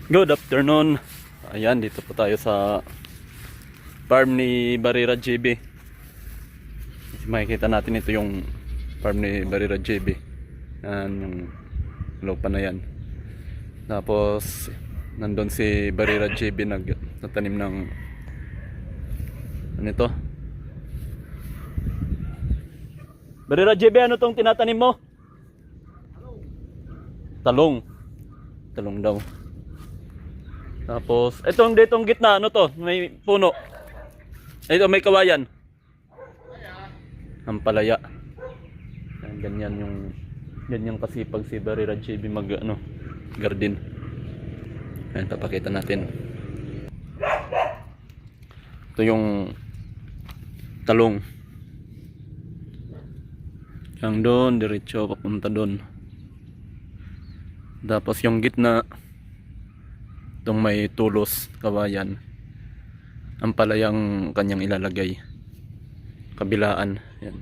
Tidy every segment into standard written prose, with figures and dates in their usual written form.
Good afternoon. Ayan, dito po tayo sa farm ni Barira JB. Makikita natin ito yung farm ni Barira JB. Yan, yung lupa na yan. Tapos, nandun si Barira JB nagtatanim ng ano ito? Barira JB, ano tong tinatanim mo? Talong. Talong daw. Tapos, ditong gitna, ano to? May puno. Ito, may kawayan. Ampalaya. Ganyan kasipag si Barira JB garden. Ayan, papakita natin. Ito yung talong. Yang doon, diretso papunta doon. Tapos yung gitna, itong may tulos, kawayan, ang palayang kanyang ilalagay kabilaan. Yan.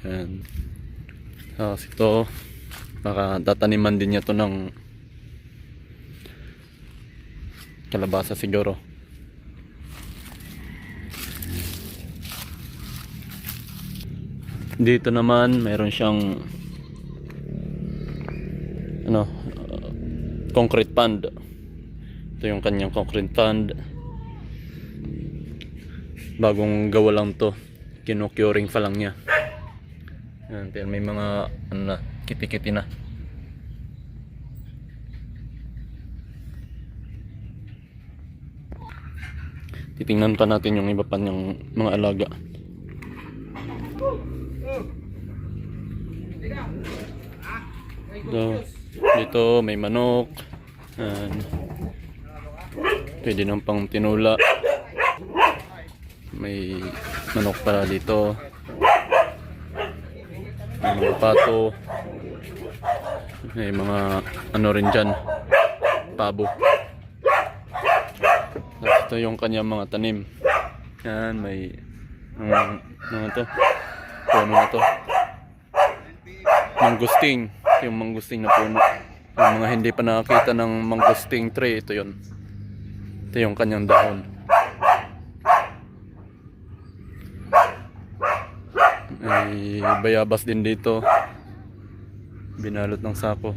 Yan. Tapos ito, baka tataniman din niya to ng kalabasa siguro. Dito naman mayroon siyang concrete pond. Ito yung kanyang concrete pond. Bagong gawa lang to, kinu-curing pa lang niya. Yan, pero may mga kiti-kiti na. Titingnan pa natin yung iba pa niyang mga alaga. Dito may manok. Pwede nang pang tinula. May manok para dito. May mga pato. May mga rin dyan, pabo. Ito yung kanyang mga tanim. Yan, may mga to. Puno na to. Mangusting. Yung mangusting na puno. Yung mga hindi pa nakakita ng mangusting tree, ito yun. Ito yung kanyang dahon. May bayabas din dito. Binalot ng sako.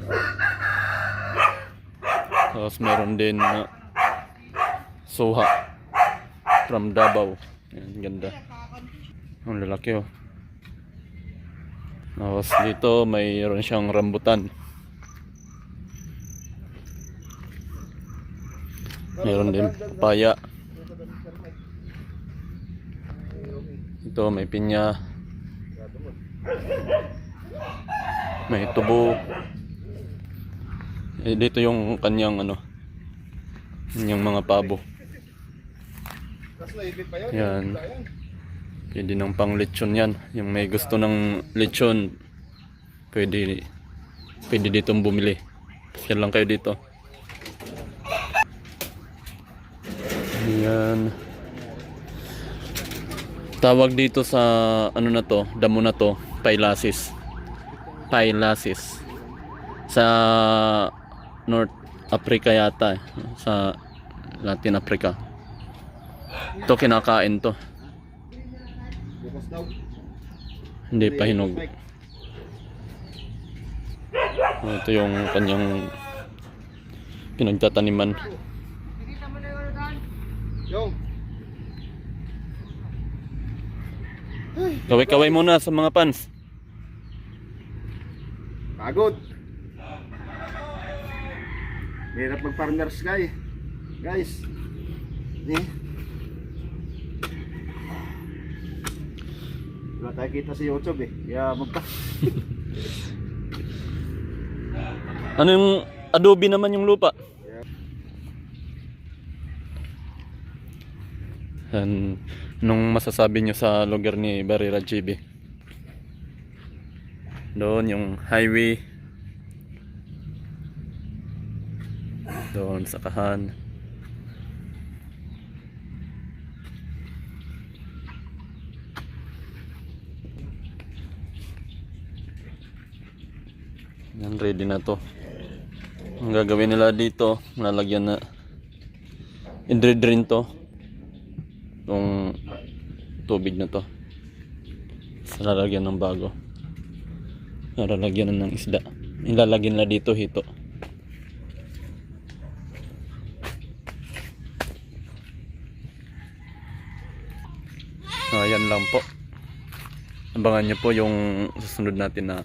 Tapos meron din na soha from Davao. Yan, ganda. Ang lalaki oh. Tapos dito mayroon siyang rambutan. Meron din papaya. Ito may pinya. May tubo. Dito yung kanyang kanyang mga pabo. Yan. Pwede ng pang lechon yan. Yung may gusto ng lechon, pwede ditong bumili. Yan lang kayo dito. Yan. Tawag dito sa damo na to, Pailasis. Pailasis. Sa North Africa yata, sa Latin Africa. Ito kinakain to. Hindi pa hinog. Ito yung kanyang pinagtataniman. Kaway-kaway muna sa mga pans. Pagod. Hirap mag-farmers guys. Wala tayo kita sa YouTube kaya Ano yung adobe naman yung lupa? Nung masasabi nyo sa lugar ni Barira JB? Doon yung highway. Doon sa Kahan. Yan, ready na to. Ang gagawin nila dito, lalagyan na i-drain to. Itong tubig na to. Sa lalagyan ng bago. Lalagyan na ng isda. Ilalagyan na dito hito. Ayan lang po. Abangan nyo po yung susunod natin na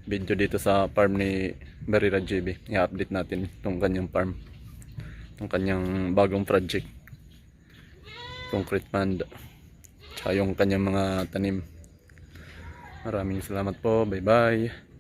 video dito sa farm ni Barira JB. I-update natin itong kanyang farm. Itong kanyang bagong project. Concrete pond. Tsaka yung kanyang mga tanim. Maraming salamat po. Bye bye.